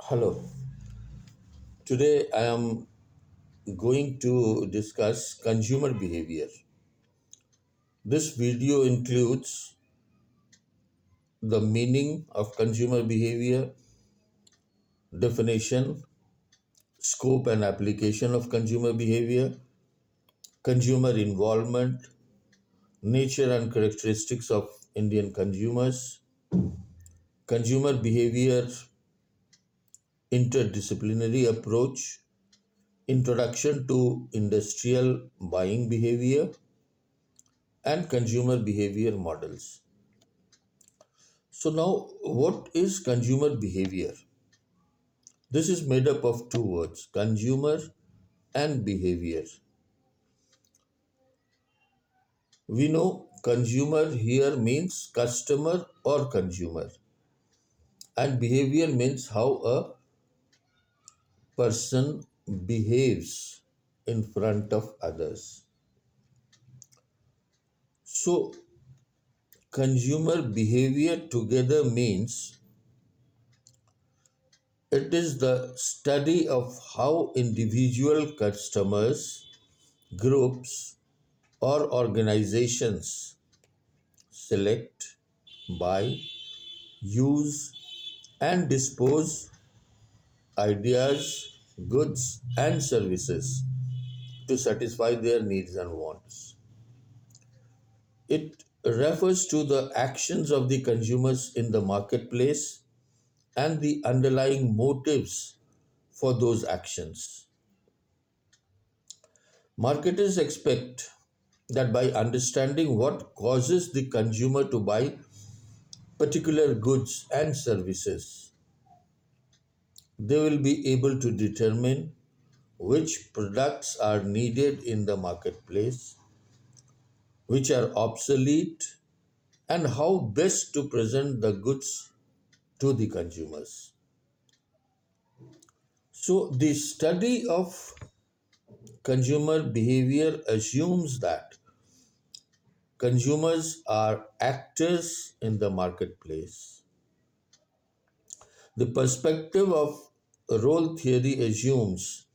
Hello. Today I am going to discuss consumer behavior. This video includes the meaning of consumer behavior, definition, scope and application of consumer behavior, consumer involvement, nature and characteristics of Indian consumers, consumer behavior interdisciplinary approach, introduction to industrial buying behavior, and consumer behavior models. So now, what is consumer behavior? This is made up of two words, consumer and behavior. We know consumer here means customer or consumer, and behavior means how a person behaves in front of others. So, consumer behavior together means it is the study of how individual customers, groups, or organizations select, buy, use, and dispose ideas, goods, and services to satisfy their needs and wants. It refers to the actions of the consumers in the marketplace and the underlying motives for those actions. Marketers expect that by understanding what causes the consumer to buy particular goods and services, they will be able to determine which products are needed in the marketplace, which are obsolete, and how best to present the goods to the consumers. So, the study of consumer behavior assumes that consumers are actors in the marketplace. The perspective of role theory assumes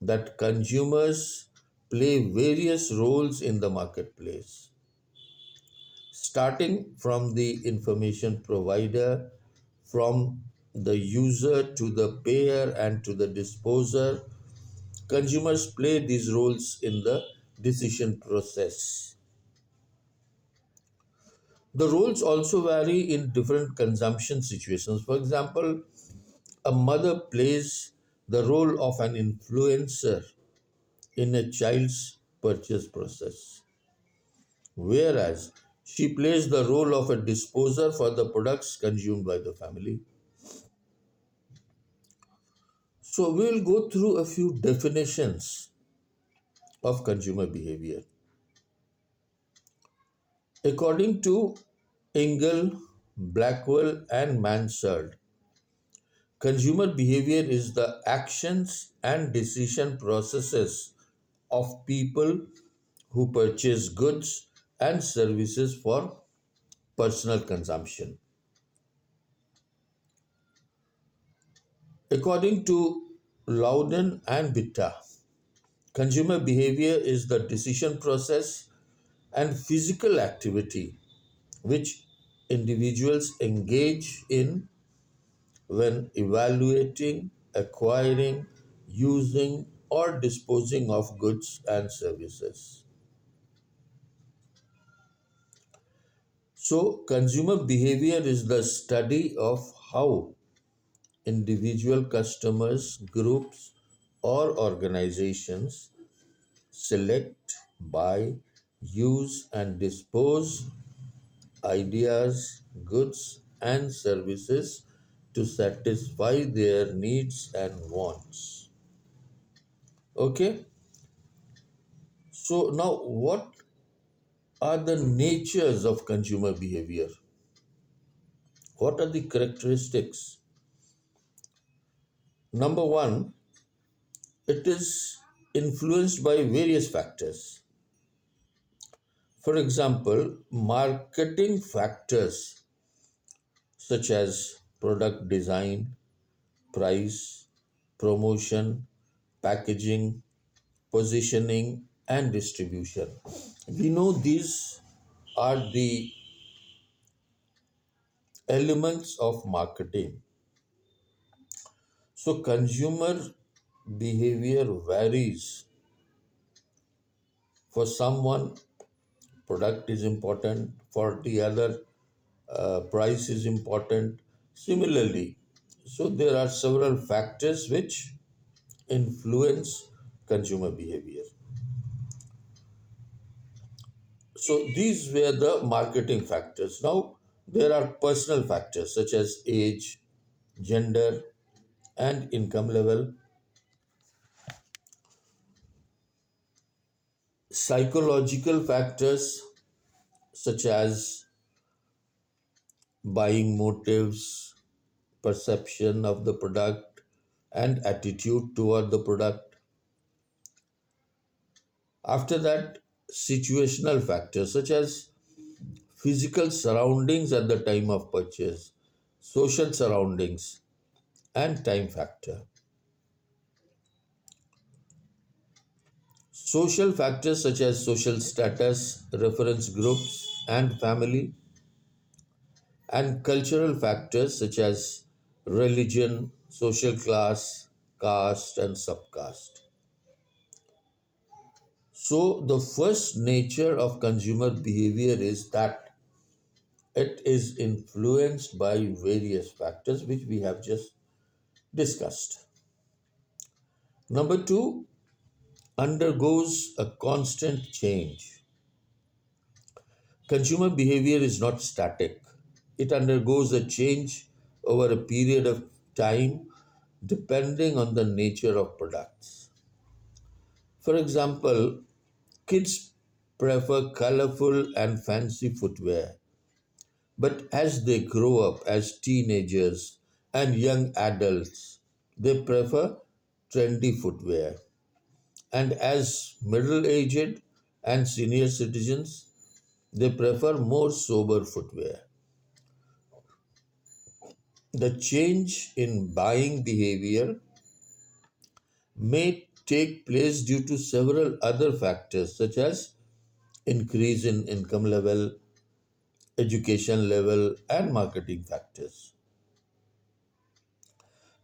that consumers play various roles in the marketplace, starting from the information provider, from the user to the payer and to the disposer. Consumers play these roles in the decision process. The roles also vary in different consumption situations. For example, a mother plays the role of an influencer in a child's purchase process, whereas she plays the role of a disposer for the products consumed by the family. So, we will go through a few definitions of consumer behavior. According to Engel, Blackwell, and Mansard, consumer behavior is the actions and decision processes of people who purchase goods and services for personal consumption. According to Loudon and Bitta, consumer behavior is the decision process and physical activity which individuals engage in when evaluating, acquiring, using, or disposing of goods and services. So, consumer behavior is the study of how individual customers, groups, or organizations select, buy, use, and dispose ideas, goods, and services to satisfy their needs and wants. Okay, so now what are the natures of consumer behavior? What are the characteristics? Number one, it is influenced by various factors. For example, marketing factors such as product design, price, promotion, packaging, positioning, and distribution. We know these are the elements of marketing. So, consumer behavior varies. For someone, product is important, for the other, price is important. Similarly, so there are several factors which influence consumer behavior. So these were the marketing factors. Now there are personal factors such as age, gender, and income level, psychological factors such as buying motives, perception of the product, and attitude toward the product. After that, situational factors such as physical surroundings at the time of purchase, social surroundings, and time factor. Social factors such as social status, reference groups, and family, and cultural factors such as religion, social class, caste, and subcaste. So, the first nature of consumer behavior is that it is influenced by various factors which we have just discussed. Number two, undergoes a constant change. Consumer behavior is not static, it undergoes a change over a period of time depending on the nature of products. For example, kids prefer colorful and fancy footwear, but as they grow up as teenagers and young adults, they prefer trendy footwear. And as middle aged and senior citizens, they prefer more sober footwear. The change in buying behavior may take place due to several other factors such as increase in income level, education level, and marketing factors.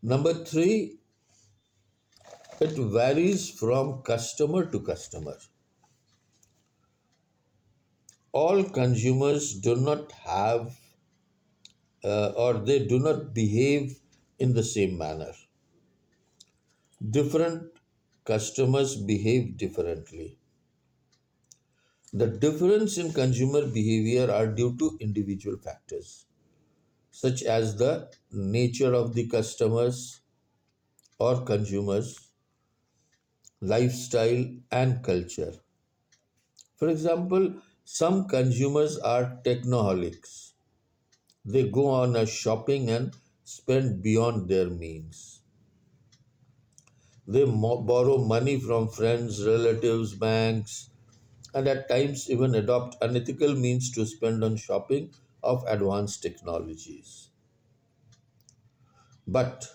Number three, it varies from customer to customer. All consumers do not have or they do not behave in the same manner. Different customers behave differently. The difference in consumer behavior are due to individual factors such as the nature of the customers or consumers, lifestyle, and culture. For example, some consumers are technoholics. They go on a shopping and spend beyond their means. They borrow money from friends, relatives, banks, and at times even adopt unethical means to spend on shopping of advanced technologies. But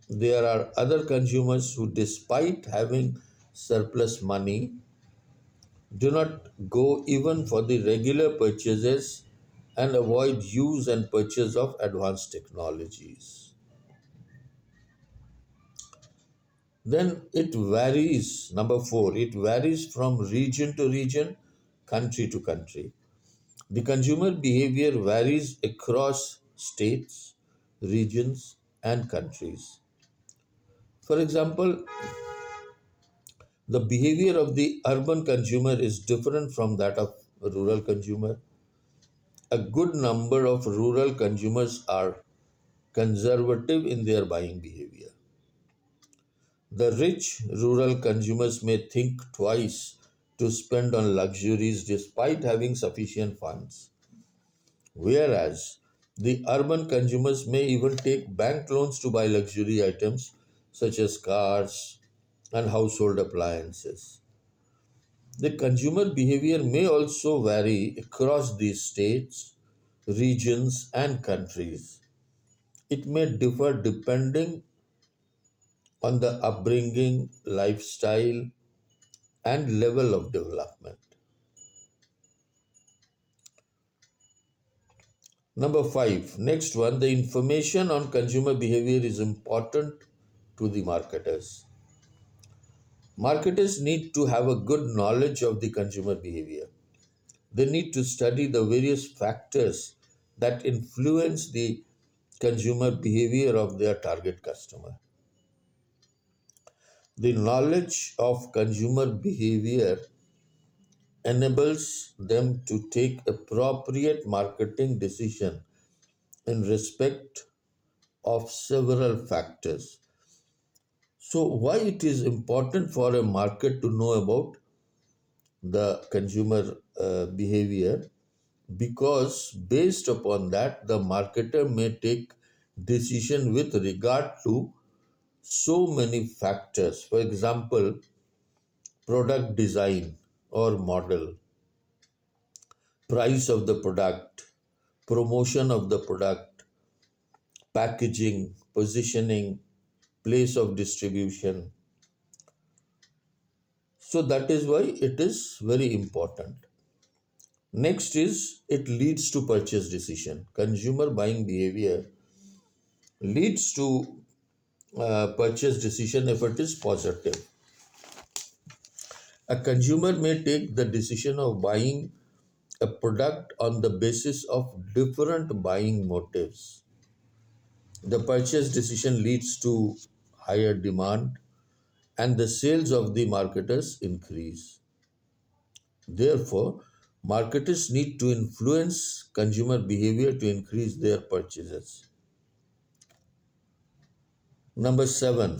there are other consumers who, despite having surplus money, do not go even for the regular purchases and avoid use and purchase of advanced technologies. Then it varies. Number four, it varies from region to region, country to country. The consumer behavior varies across states, regions, and countries. For example, the behavior of the urban consumer is different from that of a rural consumer. A good number of rural consumers are conservative in their buying behavior. The rich rural consumers may think twice to spend on luxuries despite having sufficient funds, whereas the urban consumers may even take bank loans to buy luxury items such as cars and household appliances. The consumer behavior may also vary across these states, regions, and countries. It may differ depending on the upbringing, lifestyle, and level of development. Number five, next one, the information on consumer behavior is important to the marketers. Marketers need to have a good knowledge of the consumer behavior. They need to study the various factors that influence the consumer behavior of their target customer. The knowledge of consumer behavior enables them to take appropriate marketing decision in respect of several factors. So why it is important for a market to know about the consumer behavior? Because based upon that the marketer may take decision with regard to so many factors. For example, product design or model, price of the product, promotion of the product, packaging, positioning, place of distribution. So that is why it is very important. Next is it leads to purchase decision. Consumer buying behavior leads to purchase decision if it is positive. A consumer may take the decision of buying a product on the basis of different buying motives. The purchase decision leads to higher demand and the sales of the marketers increase. Therefore, marketers need to influence consumer behavior to increase their purchases. Number seven,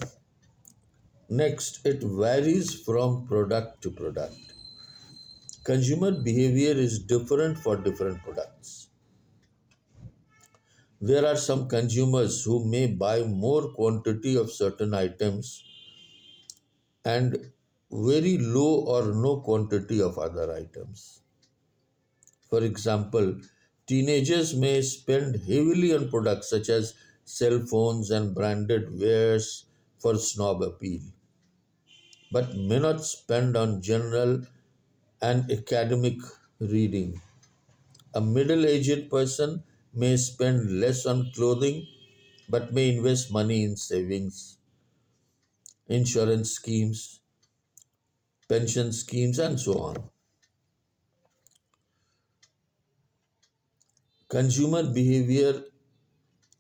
next, it varies from product to product. Consumer behavior is different for different products. There are some consumers who may buy more quantity of certain items and very low or no quantity of other items. For example, teenagers may spend heavily on products such as cell phones and branded wares for snob appeal, but may not spend on general and academic reading. A middle aged person may spend less on clothing but may invest money in savings, insurance schemes, pension schemes, and so on. Consumer behavior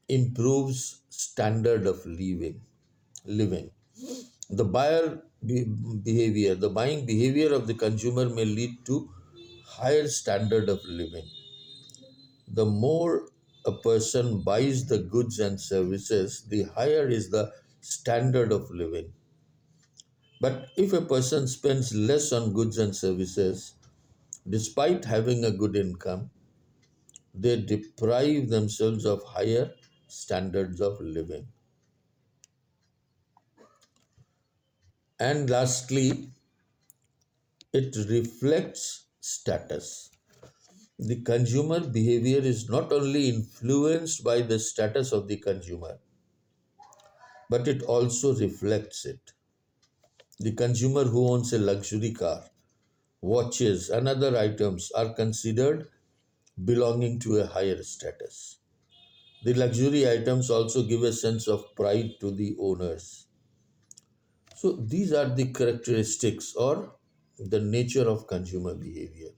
improves standard of living. The behavior, the buying behavior of the consumer may lead to higher standard of living. The more a person buys the goods and services, the higher is the standard of living. But if a person spends less on goods and services, despite having a good income, they deprive themselves of higher standards of living. And lastly, it reflects status. The consumer behavior is not only influenced by the status of the consumer, but it also reflects it. The consumer who owns a luxury car, watches, and other items are considered belonging to a higher status. The luxury items also give a sense of pride to the owners. So these are the characteristics or the nature of consumer behavior.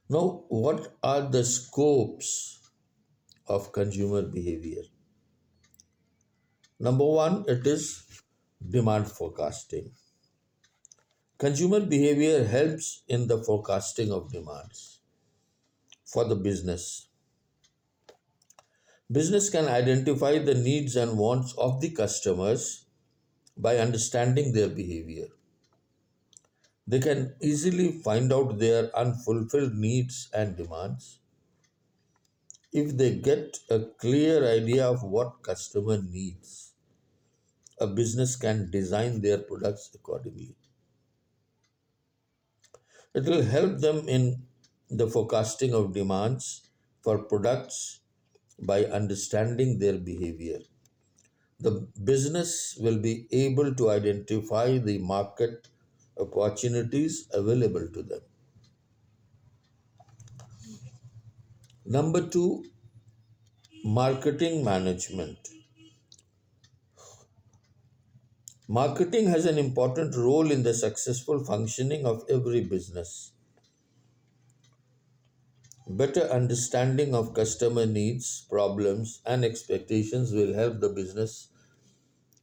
Now, what are the scopes of consumer behavior? Number one, it is demand forecasting. Consumer behavior helps in the forecasting of demands for the business. Business can identify the needs and wants of the customers by understanding their behavior. They can easily find out their unfulfilled needs and demands. If they get a clear idea of what customer needs, a business can design their products accordingly. It will help them in the forecasting of demands for products by understanding their behavior. The business will be able to identify the market opportunities available to them. Number two, marketing management. Marketing has an important role in the successful functioning of every business. Better understanding of customer needs, problems, and expectations will help the business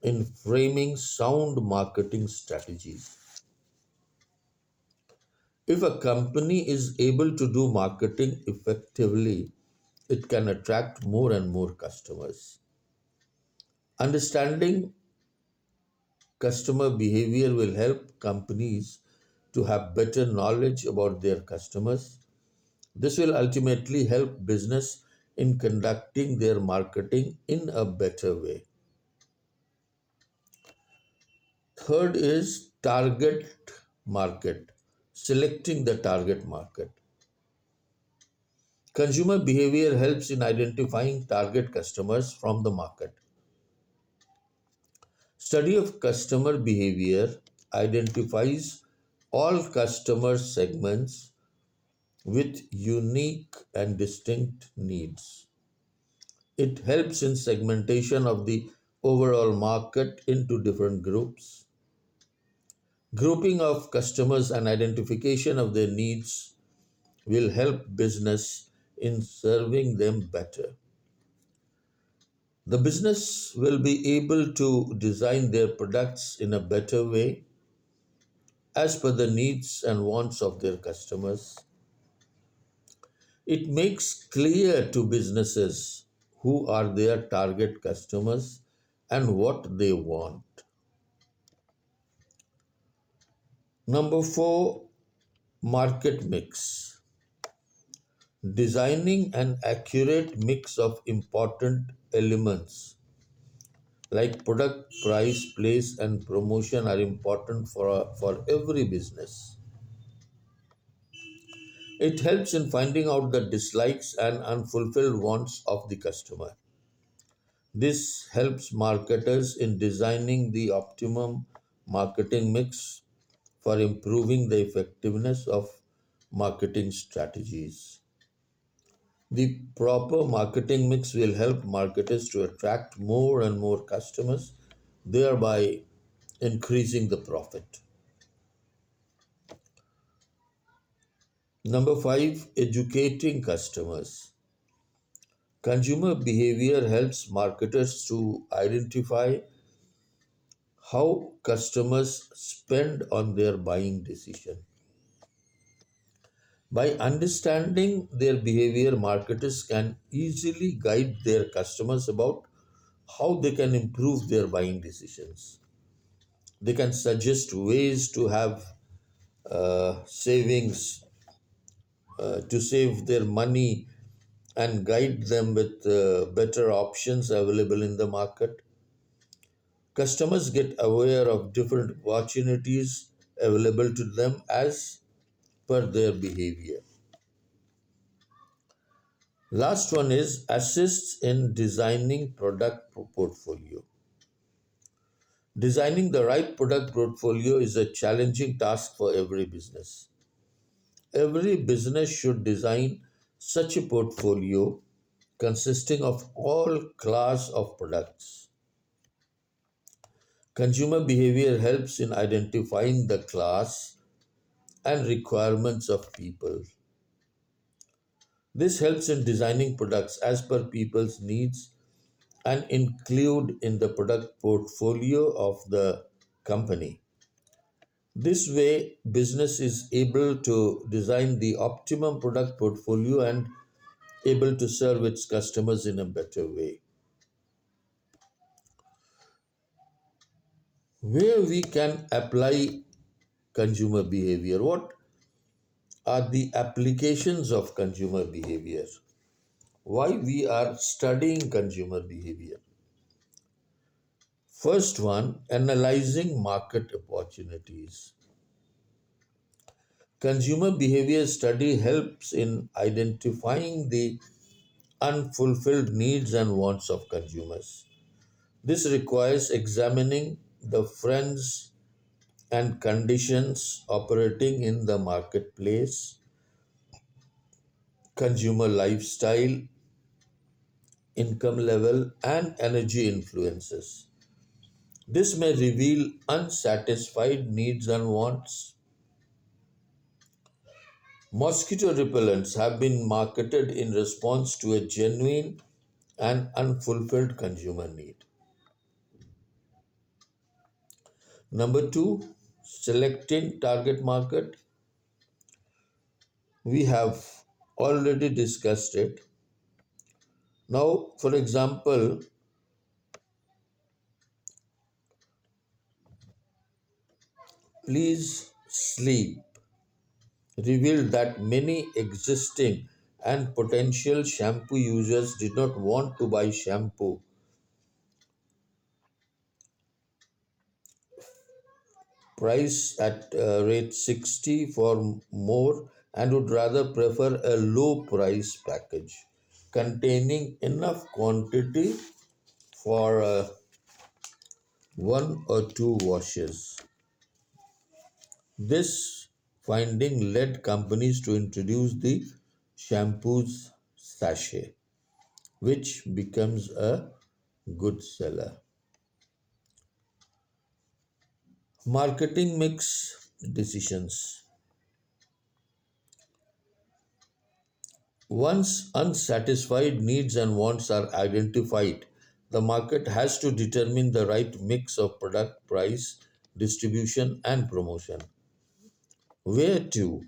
in framing sound marketing strategies. If a company is able to do marketing effectively, it can attract more and more customers. Understanding customer behavior will help companies to have better knowledge about their customers. This will ultimately help business in conducting their marketing in a better way. Third is target market, selecting the target market. Consumer behavior helps in identifying target customers from the market. Study of customer behavior identifies all customer segments with unique and distinct needs. It helps in segmentation of the overall market into different groups. Grouping of customers and identification of their needs will help business in serving them better. The business will be able to design their products in a better way as per the needs and wants of their customers. It makes clear to businesses who are their target customers and what they want. Number four, market mix. Designing an accurate mix of important elements like product, price, place, and promotion are important for every business. It helps in finding out the dislikes and unfulfilled wants of the customer. This helps marketers in designing the optimum marketing mix for improving the effectiveness of marketing strategies. The proper marketing mix will help marketers to attract more and more customers, thereby increasing the profit. Number five, educating customers. Consumer behavior helps marketers to identify how customers spend on their buying decision. By understanding their behavior, marketers can easily guide their customers about how they can improve their buying decisions. They can suggest ways to have savings, to save their money, and guide them with better options available in the market. Customers get aware of different opportunities available to them as per their behavior. Last one is assists in designing product portfolio. Designing the right product portfolio is a challenging task for every business. Every business should design such a portfolio consisting of all class of products. Consumer behavior helps in identifying the class and requirements of people. This helps in designing products as per people's needs and include in the product portfolio of the company. This way, business is able to design the optimum product portfolio and able to serve its customers in a better way. Where we can apply consumer behavior? What are the applications of consumer behavior? Why we are studying consumer behavior? First one, analyzing market opportunities. Consumer behavior study helps in identifying the unfulfilled needs and wants of consumers. This requires examining the friends and conditions operating in the marketplace, consumer lifestyle, income level, and energy influences. This may reveal unsatisfied needs and wants. Mosquito repellents have been marketed in response to a genuine and unfulfilled consumer need. Number two, selecting target market. We have already discussed it. Now, for example, Please Sleep revealed that many existing and potential shampoo users did not want to buy shampoo price at rate 60 for more and would rather prefer a low price package containing enough quantity for one or two washes. This finding led companies to introduce the shampoos sachet, which becomes a good seller. Marketing mix decisions. Once unsatisfied needs and wants are identified, the market has to determine the right mix of product, price, distribution, and promotion. Where to?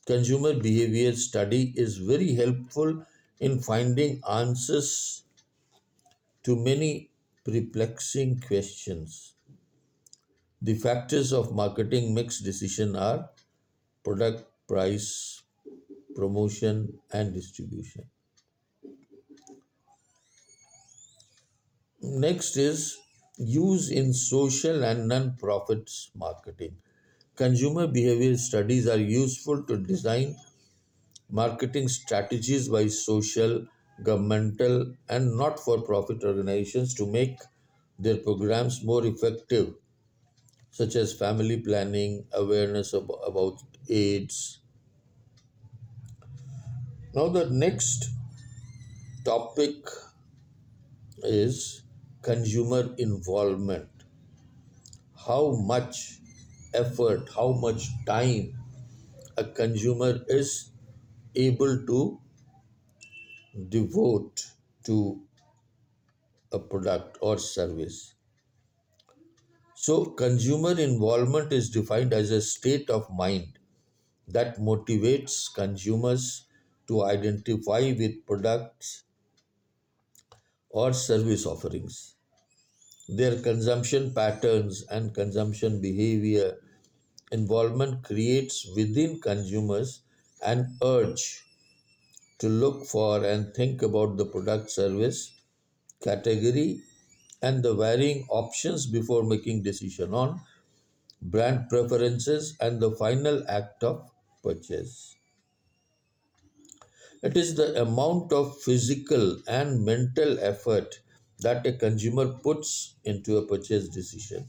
Consumer behavior study is very helpful in finding answers to many perplexing questions. The factors of marketing mix decision are product, price, promotion, and distribution. Next is use in social and non-profits marketing. Consumer behavior studies are useful to design marketing strategies by social, governmental, and not-for-profit organizations to make their programs more effective, such as family planning, awareness about AIDS. Now, the next topic is consumer involvement. How much effort, how much time a consumer is able to devote to a product or service. So, consumer involvement is defined as a state of mind that motivates consumers to identify with products or service offerings. Their consumption patterns and consumption behavior involvement creates within consumers an urge to look for and think about the product service category and the varying options before making decision on brand preferences and the final act of purchase. It is the amount of physical and mental effort that a consumer puts into a purchase decision.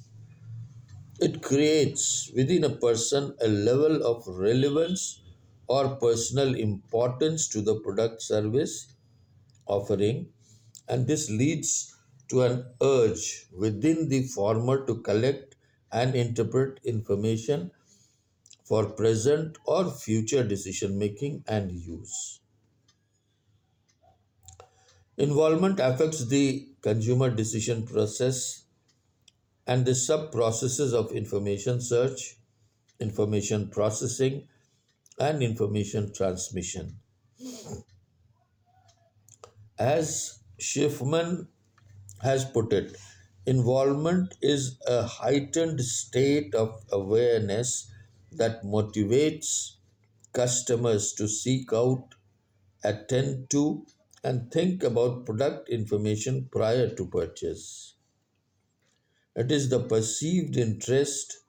It creates within a person a level of relevance or personal importance to the product service offering, and this leads to an urge within the former to collect and interpret information for present or future decision making and use. Involvement affects the consumer decision process and the sub processes of information search, information processing, and information transmission. As Schiffman has put it, involvement is a heightened state of awareness that motivates customers to seek out, attend to, and think about product information prior to purchase. It is the perceived interest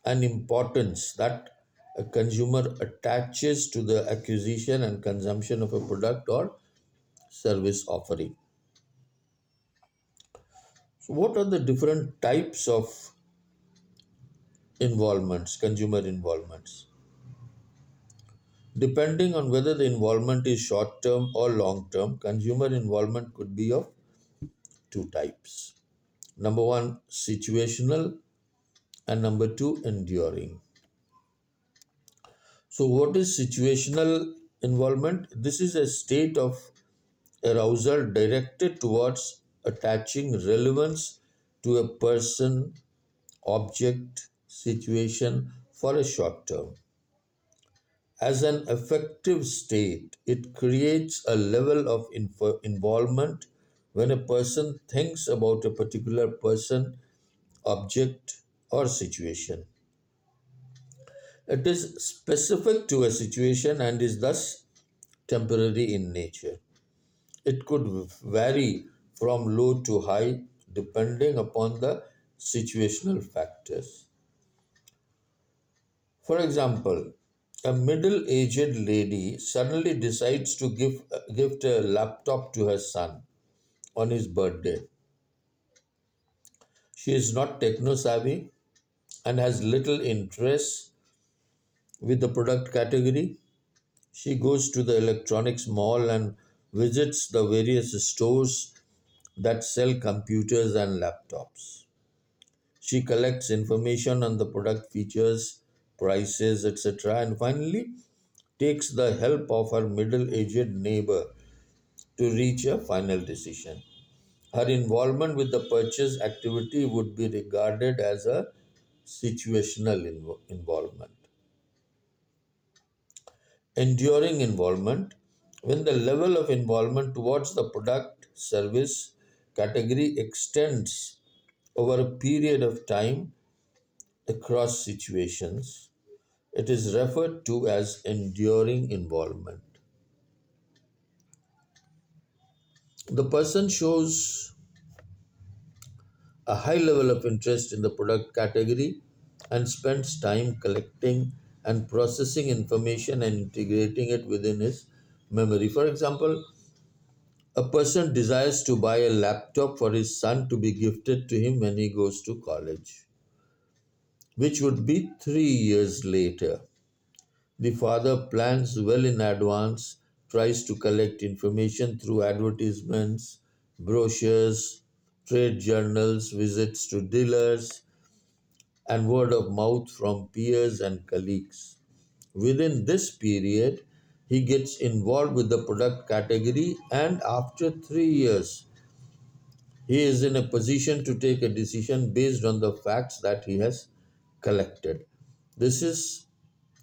and importance that a consumer attaches to the acquisition and consumption of a product or service offering. So what are the different types of involvements, consumer involvements? Depending on whether the involvement is short term or long term, consumer involvement could be of two types. Number one, situational, and number two, enduring. So, what is situational involvement? This is a state of arousal directed towards attaching relevance to a person, object, situation for a short term. As an affective state, it creates a level of involvement when a person thinks about a particular person, object, or situation. It is specific to a situation and is thus temporary in nature. It could vary from low to high depending upon the situational factors. For example, a middle aged lady suddenly decides to gift a laptop to her son on his birthday. She is not techno savvy and has little interest with the product category. She goes to the electronics mall and visits the various stores that sell computers and laptops. She collects information on the product features, prices, etc., and finally takes the help of her middle aged neighbor to reach a final decision. Her involvement with the purchase activity would be regarded as a situational involvement. Enduring involvement, when the level of involvement towards the product, service, category extends over a period of time across situations, it is referred to as enduring involvement. The person shows a high level of interest in the product category and spends time collecting and processing information and integrating it within his memory. For example, a person desires to buy a laptop for his son to be gifted to him when he goes to college, which would be 3 years later. The father plans well in advance, tries to collect information through advertisements, brochures, trade journals, visits to dealers, and word of mouth from peers and colleagues. Within this period, he gets involved with the product category, and after 3 years, he is in a position to take a decision based on the facts that he has collected. This is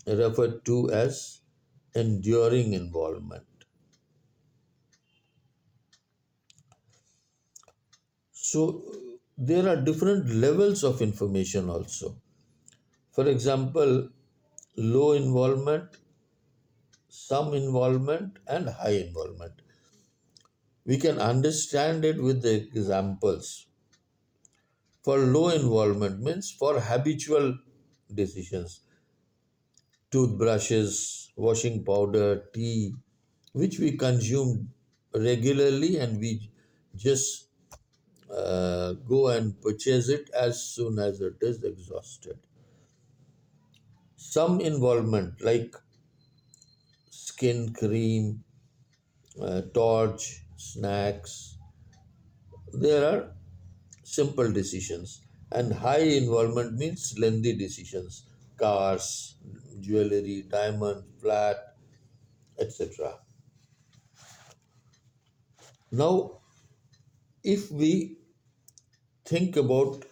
referred to as enduring involvement. So, there are different levels of information also. For example, low involvement, some involvement, and high involvement. We can understand it with the examples. For low involvement means for habitual decisions, toothbrushes, washing powder, tea, which we consume regularly and we just go and purchase it as soon as it is exhausted. Some involvement like skin cream, torch, snacks, there are simple decisions. And high involvement means lengthy decisions, cars, jewelry, diamond, flat, etc. Now, if we think about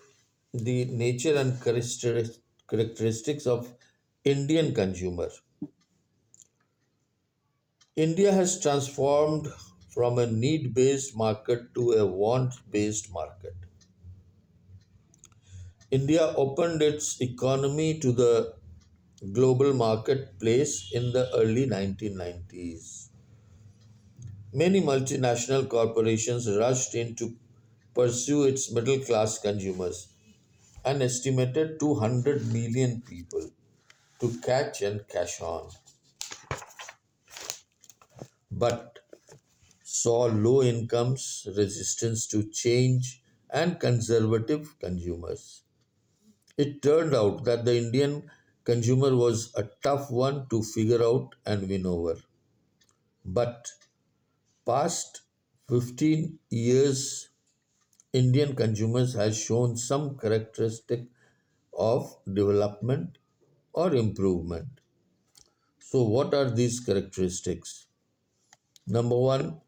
the nature and characteristics of Indian consumer, India has transformed from a need based market to a want based market. India opened its economy to the global marketplace in the early 1990s. Many multinational corporations rushed in to pursue its middle class consumers, an estimated 200 million people, to catch and cash on, but saw low incomes, resistance to change, and conservative consumers. It turned out that the Indian consumer was a tough one to figure out and win over. But past 15 years, Indian consumers has shown some characteristic of development or improvement. So what are these characteristics? Number one,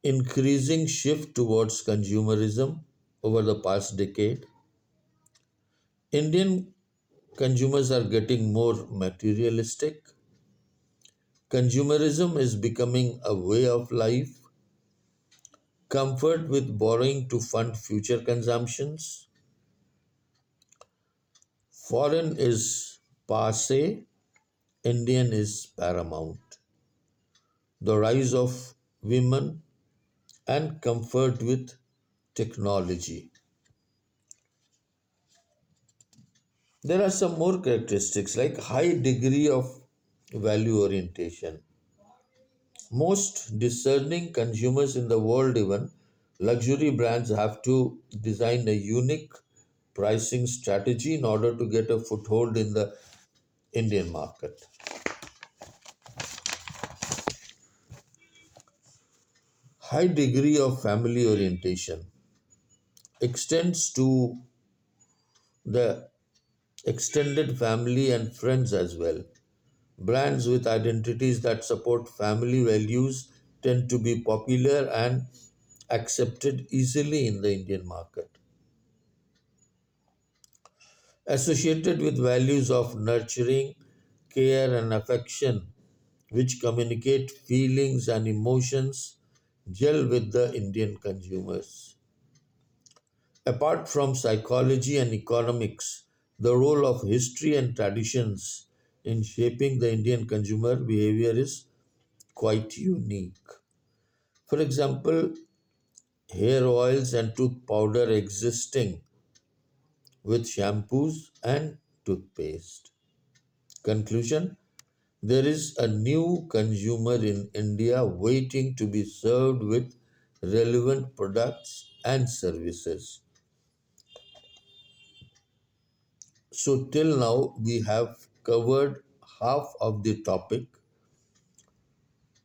increasing shift towards consumerism over the past decade. Indian consumers are getting more materialistic. Consumerism is becoming a way of life. Comfort with borrowing to fund future consumptions. Foreign is passe, Indian is paramount. The rise of women and comfort with technology. There are some more characteristics like high degree of value orientation. Most discerning consumers in the world, even luxury brands, have to design a unique pricing strategy in order to get a foothold in the Indian market. High degree of family orientation extends to the extended family and friends as well. Brands with identities that support family values tend to be popular and accepted easily in the Indian market. Associated with values of nurturing, care, and affection, which communicate feelings and emotions, gel with the Indian consumers. Apart from psychology and economics, the role of history and traditions in shaping the Indian consumer behavior is quite unique. For example, hair oils and tooth powder existing with shampoos and toothpaste. Conclusion: there is a new consumer in India waiting to be served with relevant products and services. So, till now, we have covered half of the topic.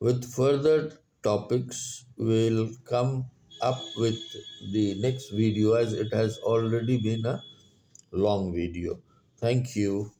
With further topics, we'll come up with the next video as it has already been a long video. Thank you.